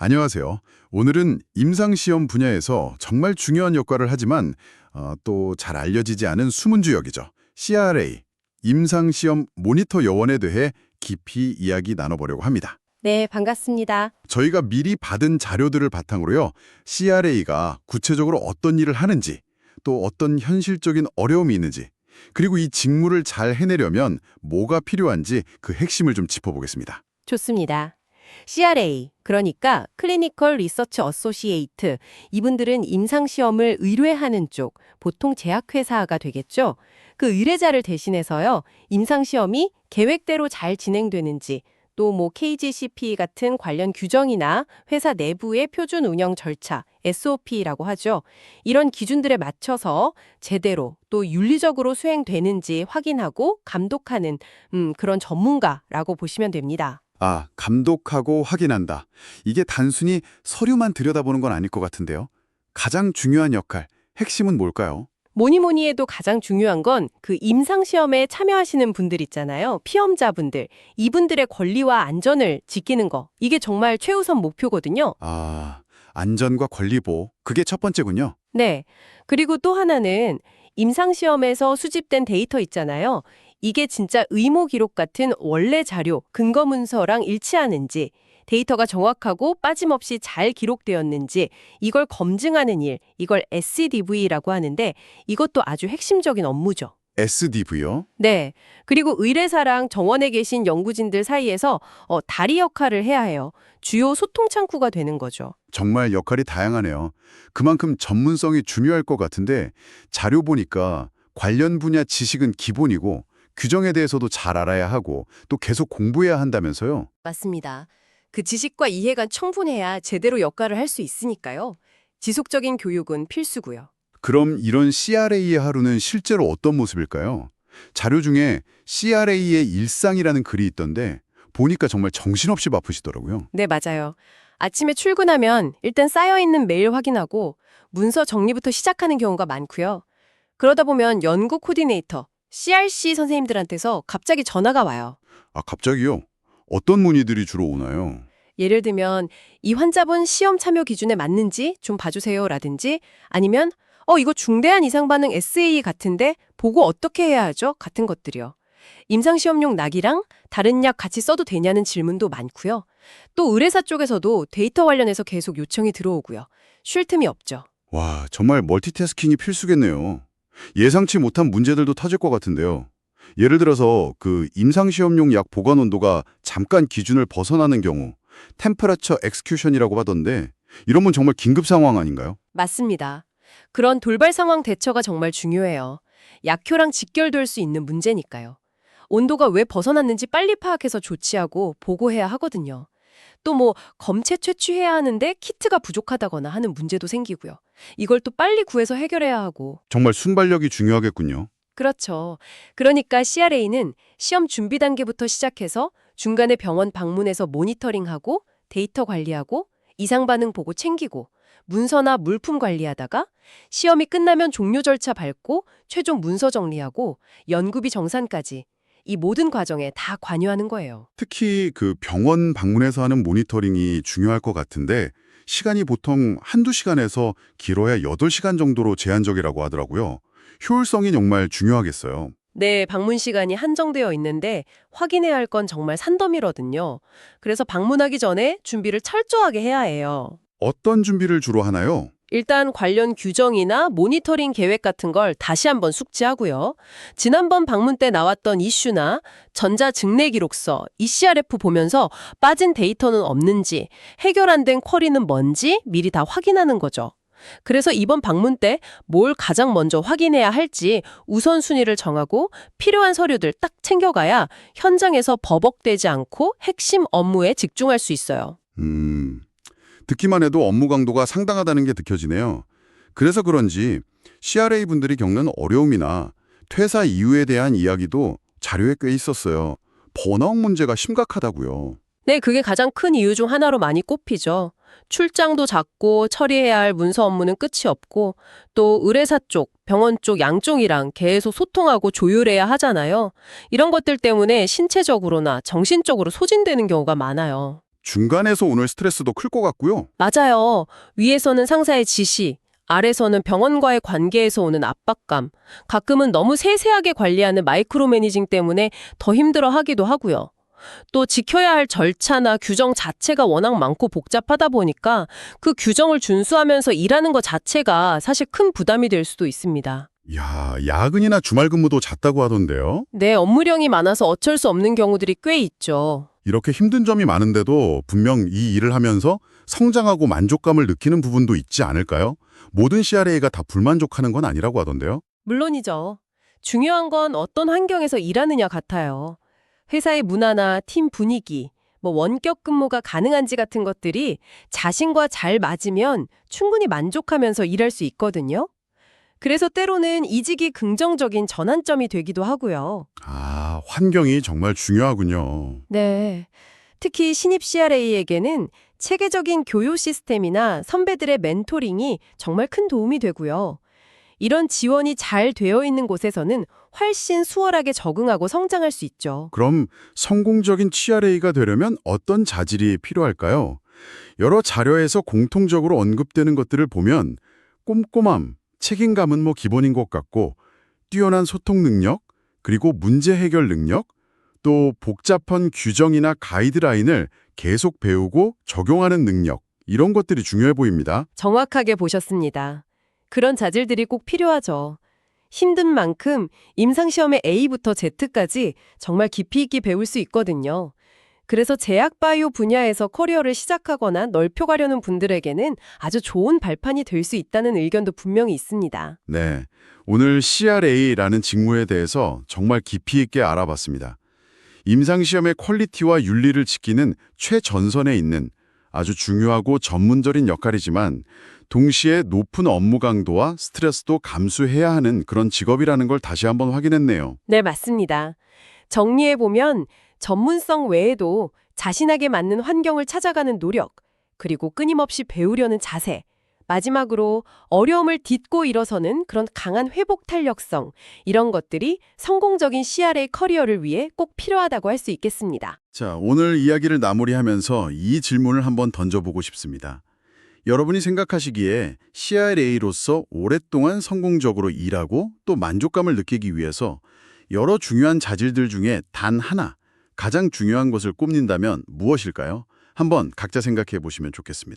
안녕하세요. 오늘은 임상시험 분야에서 정말 중요한 역할을 하지만 또 잘 알려지지 않은 숨은 주역이죠. CRA, 임상시험 모니터 요원에 대해 깊이 이야기 나눠보려고 합니다. 네, 반갑습니다. 저희가 미리 받은 자료들을 바탕으로요, CRA가 구체적으로 어떤 일을 하는지, 또 어떤 현실적인 어려움이 있는지, 그리고 이 직무를 잘 해내려면 뭐가 필요한지 그 핵심을 좀 짚어보겠습니다. 좋습니다. CRA, 그러니까 클리니컬 리서치 어소시에이트, 이분들은 임상시험을 의뢰하는 쪽, 보통 제약회사가 되겠죠. 그 의뢰자를 대신해서요, 임상시험이 계획대로 잘 진행되는지, 또 KGCP 같은 관련 규정이나 회사 내부의 표준 운영 절차, SOP라고 하죠. 이런 기준들에 맞춰서 제대로 또 윤리적으로 수행되는지 확인하고 감독하는 그런 전문가라고 보시면 됩니다. 아, 감독하고 확인한다. 이게 단순히 서류만 들여다보는 건 아닐 것 같은데요. 가장 중요한 역할, 핵심은 뭘까요? 뭐니 뭐니 해도 가장 중요한 건 그 임상시험에 참여하시는 분들 있잖아요. 피험자분들. 이분들의 권리와 안전을 지키는 거. 이게 정말 최우선 목표거든요. 아, 안전과 권리 보호. 그게 첫 번째군요. 네. 그리고 또 하나는 임상시험에서 수집된 데이터 있잖아요. 이게 진짜 의무 기록 같은 원래 자료, 근거 문서랑 일치하는지, 데이터가 정확하고 빠짐없이 잘 기록되었는지 이걸 검증하는 일, 이걸 SDV라고 하는데 이것도 아주 핵심적인 업무죠. SDV요? 네. 그리고 의뢰사랑 정원에 계신 연구진들 사이에서 다리 역할을 해야 해요. 주요 소통 창구가 되는 거죠. 정말 역할이 다양하네요. 그만큼 전문성이 중요할 것 같은데 자료 보니까 관련 분야 지식은 기본이고 규정에 대해서도 잘 알아야 하고 또 계속 공부해야 한다면서요? 맞습니다. 그 지식과 이해가 충분해야 제대로 역할을 할 수 있으니까요. 지속적인 교육은 필수고요. 그럼 이런 CRA의 하루는 실제로 어떤 모습일까요? 자료 중에 CRA의 일상이라는 글이 있던데 보니까 정말 정신없이 바쁘시더라고요. 네, 맞아요. 아침에 출근하면 일단 쌓여있는 메일 확인하고 문서 정리부터 시작하는 경우가 많고요. 그러다 보면 연구 코디네이터, CRC 선생님들한테서 갑자기 전화가 와요. 아, 갑자기요? 어떤 문의들이 주로 오나요? 예를 들면 이 환자분 시험 참여 기준에 맞는지 좀 봐주세요라든지 아니면 이거 중대한 이상 반응 SAE 같은데 보고 어떻게 해야 하죠? 같은 것들이요. 임상시험용 낙이랑 다른 약 같이 써도 되냐는 질문도 많고요. 또 의뢰사 쪽에서도 데이터 관련해서 계속 요청이 들어오고요. 쉴 틈이 없죠. 와, 정말 멀티태스킹이 필수겠네요. 예상치 못한 문제들도 터질 것 같은데요. 예를 들어서 그 임상시험용 약 보관 온도가 잠깐 기준을 벗어나는 경우 템퍼러처 엑스큐션이라고 하던데 이러면 정말 긴급 상황 아닌가요? 맞습니다. 그런 돌발 상황 대처가 정말 중요해요. 약효랑 직결될 수 있는 문제니까요. 온도가 왜 벗어났는지 빨리 파악해서 조치하고 보고해야 하거든요. 또 검체 채취해야 하는데 키트가 부족하다거나 하는 문제도 생기고요. 이걸 또 빨리 구해서 해결해야 하고. 정말 순발력이 중요하겠군요. 그렇죠. 그러니까 CRA는 시험 준비 단계부터 시작해서 중간에 병원 방문해서 모니터링하고 데이터 관리하고 이상 반응 보고 챙기고 문서나 물품 관리하다가 시험이 끝나면 종료 절차 밟고 최종 문서 정리하고 연구비 정산까지 이 모든 과정에 다 관여하는 거예요. 특히 그 병원 방문해서 하는 모니터링이 중요할 것 같은데 시간이 보통 한두 시간에서 길어야 8시간 정도로 제한적이라고 하더라고요. 효율성이 정말 중요하겠어요. 네, 방문 시간이 한정되어 있는데 확인해야 할 건 정말 산더미거든요. 그래서 방문하기 전에 준비를 철저하게 해야 해요. 어떤 준비를 주로 하나요? 일단 관련 규정이나 모니터링 계획 같은 걸 다시 한번 숙지하고요. 지난번 방문 때 나왔던 이슈나 전자증례 기록서, ECRF 보면서 빠진 데이터는 없는지, 해결 안 된 쿼리는 뭔지 미리 다 확인하는 거죠. 그래서 이번 방문 때 뭘 가장 먼저 확인해야 할지 우선순위를 정하고 필요한 서류들 딱 챙겨가야 현장에서 버벅대지 않고 핵심 업무에 집중할 수 있어요. 듣기만 해도 업무 강도가 상당하다는 게 느껴지네요. 그래서 그런지 CRA 분들이 겪는 어려움이나 퇴사 이유에 대한 이야기도 자료에 꽤 있었어요. 번아웃 문제가 심각하다고요. 네, 그게 가장 큰 이유 중 하나로 많이 꼽히죠. 출장도 잦고 처리해야 할 문서 업무는 끝이 없고 또 의뢰사 쪽, 병원 쪽 양쪽이랑 계속 소통하고 조율해야 하잖아요. 이런 것들 때문에 신체적으로나 정신적으로 소진되는 경우가 많아요. 중간에서 오는 스트레스도 클 것 같고요. 맞아요. 위에서는 상사의 지시, 아래서는 병원과의 관계에서 오는 압박감, 가끔은 너무 세세하게 관리하는 마이크로 매니징 때문에 더 힘들어 하기도 하고요. 또 지켜야 할 절차나 규정 자체가 워낙 많고 복잡하다 보니까 그 규정을 준수하면서 일하는 것 자체가 사실 큰 부담이 될 수도 있습니다. 야, 야근이나 주말 근무도 잦다고 하던데요. 네, 업무량이 많아서 어쩔 수 없는 경우들이 꽤 있죠. 이렇게 힘든 점이 많은데도 분명 이 일을 하면서 성장하고 만족감을 느끼는 부분도 있지 않을까요? 모든 CRA가 다 불만족하는 건 아니라고 하던데요. 물론이죠. 중요한 건 어떤 환경에서 일하느냐 같아요. 회사의 문화나 팀 분위기, 원격 근무가 가능한지 같은 것들이 자신과 잘 맞으면 충분히 만족하면서 일할 수 있거든요. 그래서 때로는 이직이 긍정적인 전환점이 되기도 하고요. 아, 환경이 정말 중요하군요. 네. 특히 신입 CRA에게는 체계적인 교육 시스템이나 선배들의 멘토링이 정말 큰 도움이 되고요. 이런 지원이 잘 되어 있는 곳에서는 훨씬 수월하게 적응하고 성장할 수 있죠. 그럼 성공적인 CRA가 되려면 어떤 자질이 필요할까요? 여러 자료에서 공통적으로 언급되는 것들을 보면 꼼꼼함, 책임감은 기본인 것 같고 뛰어난 소통 능력, 그리고 문제 해결 능력, 또 복잡한 규정이나 가이드라인을 계속 배우고 적용하는 능력, 이런 것들이 중요해 보입니다. 정확하게 보셨습니다. 그런 자질들이 꼭 필요하죠. 힘든 만큼 임상시험의 A부터 Z까지 정말 깊이 있게 배울 수 있거든요. 그래서 제약 바이오 분야에서 커리어를 시작하거나 넓혀가려는 분들에게는 아주 좋은 발판이 될 수 있다는 의견도 분명히 있습니다. 네, 오늘 CRA라는 직무에 대해서 정말 깊이 있게 알아봤습니다. 임상시험의 퀄리티와 윤리를 지키는 최전선에 있는 아주 중요하고 전문적인 역할이지만 동시에 높은 업무 강도와 스트레스도 감수해야 하는 그런 직업이라는 걸 다시 한번 확인했네요. 네, 맞습니다. 정리해보면 전문성 외에도 자신에게 맞는 환경을 찾아가는 노력, 그리고 끊임없이 배우려는 자세, 마지막으로 어려움을 딛고 일어서는 그런 강한 회복 탄력성, 이런 것들이 성공적인 CRA 커리어를 위해 꼭 필요하다고 할 수 있겠습니다. 자, 오늘 이야기를 마무리하면서 이 질문을 한번 던져보고 싶습니다. 여러분이 생각하시기에 CRA로서 오랫동안 성공적으로 일하고 또 만족감을 느끼기 위해서 여러 중요한 자질들 중에 단 하나, 가장 중요한 것을 꼽는다면 무엇일까요? 한번 각자 생각해 보시면 좋겠습니다.